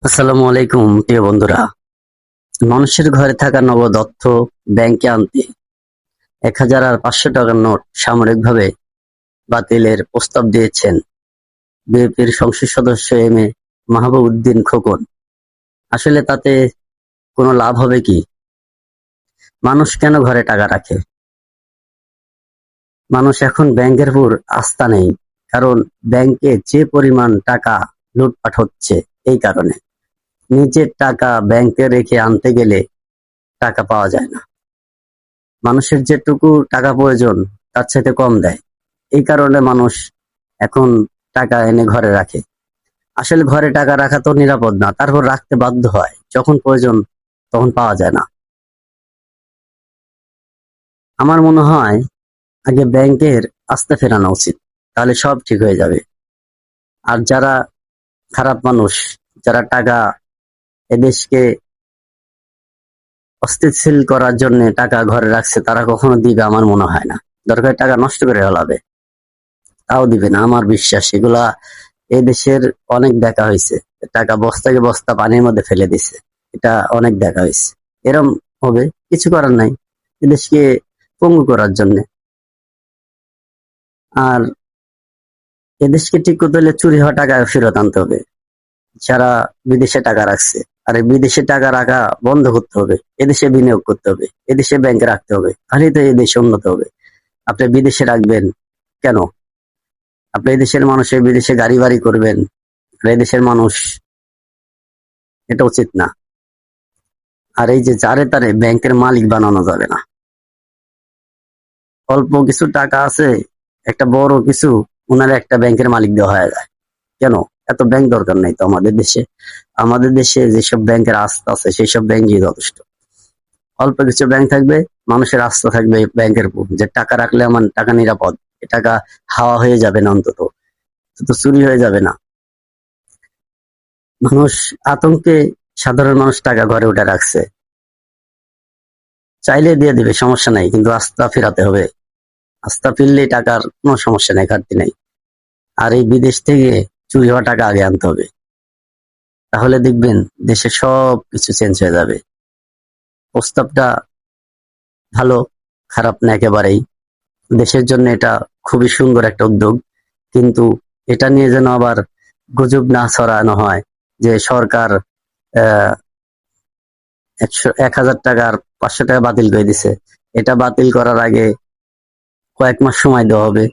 আসসালামু আলাইকুম প্রিয় বন্ধুরা। মানুষের ঘরে থাকা নগদ অর্থ ব্যাংকে আনতে 1,000 আর 500 টাকার নোট সাময়িকভাবে বাতিলের প্রস্তাব দিয়েছেন বিএনপির সংসদ সদস্য এম এ মাহবুব উদ্দিন খোকন। আসলে তাতে কোনো লাভ হবে কি? মানুষ কেন ঘরে টাকা রাখে? মানুষ এখন ব্যাংকের উপর আস্থা নেই, কারণ ব্যাংকে যে পরিমাণ টাকা লুটপাট হচ্ছে। এই কারণে নিজের টাকা ব্যাংকে রেখে আনতে গেলে টাকা পাওয়া যায় না। মানুষের যেটুকু টাকা প্রয়োজন তার চাইতে কম দেয়। এই কারণে মানুষ এখন টাকা এনে ঘরে রাখে। আসলে ঘরে টাকা রাখা তো নিরাপদ না, তারপর রাখতে বাধ্য হয়, যখন প্রয়োজন তখন পাওয়া যায় না। আমার মনে হয় আগে ব্যাংকের আস্থা ফেরানো উচিত, তাহলে সব ঠিক হয়ে যাবে। আর যারা খারাপ মানুষ, যারা টাকা এদেশকে অস্থিতিশীল করার জন্য টাকা ঘরে রাখছে, তারা কখনো দিবে আমার মনে হয় না। দরকার টাকা নষ্ট করে ফেলাবে, তাও দিবে না আমার বিশ্বাস। এগুলা এই দেশের অনেক দেখা হয়েছে। টাকা বস্তাকে বস্তা পানির মধ্যে ফেলে দিছে, এটা অনেক দেখা হয়েছে। এরম হবে, কিছু করার নাই, এ দেশকে পঙ্গু করার জন্য। আর এদেশকে ঠিক করতে হলে চুরি হওয়া টাকা ফেরত আনতে হবে, যারা বিদেশে টাকা রাখছে। আর এই বিদেশে টাকা রাখা বন্ধ করতে হবে, এদেশে বিনিয়োগ করতে হবে, এদেশে ব্যাংকে রাখতে হবে, তাহলেই তো এই দেশে উন্নত হবে। আপনি বিদেশে রাখবেন কেন? আপনি এদেশের মানুষের বিদেশে গাড়ি বাড়ি করবেন, আর এদেশের মানুষ, এটা উচিত না। আর এই যে যারে তারে ব্যাংকের মালিক বানানো যাবে না। অল্প কিছু টাকা আছে, একটা বড় কিছু ওনার একটা ব্যাংকের মালিক দেওয়া হয়ে যায়। কেন? এত ব্যাংক দরকার নাই তো আমাদের দেশে। আমাদের দেশে যেসব ব্যাংকের আস্থা আছে সেই সব ব্যাংকই যথেষ্ট। অল্প কিছু ব্যাংক থাকবে, মানুষের আস্থা থাকবে ব্যাংকের উপর, যে টাকা রাখলে আমার টাকা নিরাপদ, এ টাকা হাওয়া হয়ে যাবে না, অন্তত তো চুরি হয়ে যাবে না। মানুষ আতঙ্কে, সাধারণ মানুষ টাকা ঘরে উঠে রাখছে, চাইলে দিয়ে দিবে, সমস্যা নাই, কিন্তু আস্থা ফেরাতে হবে। আস্থা ফিরলেই টাকার কোনো সমস্যা নেই, ঘাটতি নেই। আর এই বিদেশ থেকে চুরি হওয়া টাকা আগে আনতে হবে, তাহলে দেখবেন দেশের সব কিছু চেঞ্জ হয়ে যাবে। প্রস্তাবটা ভালো, খারাপ না একেবারেই। দেশের জন্য এটা খুবই সুন্দর একটা উদ্যোগ, কিন্তু এটা নিয়ে যেন আবার গুজব না ছড়ানো হয় যে সরকার আহ 1,000 টাকা আর 500 টাকা বাতিল করে দিছে। এটা বাতিল করার আগে কয়েক মাস সময় দেওয়া হবে।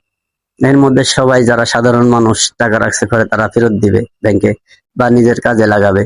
এর মধ্যে সবাই, যারা সাধারণ মানুষ টাকা রাখছে ঘরে, তারা ফেরত দিবে ব্যাংকে বা নিজের কাজে লাগাবে।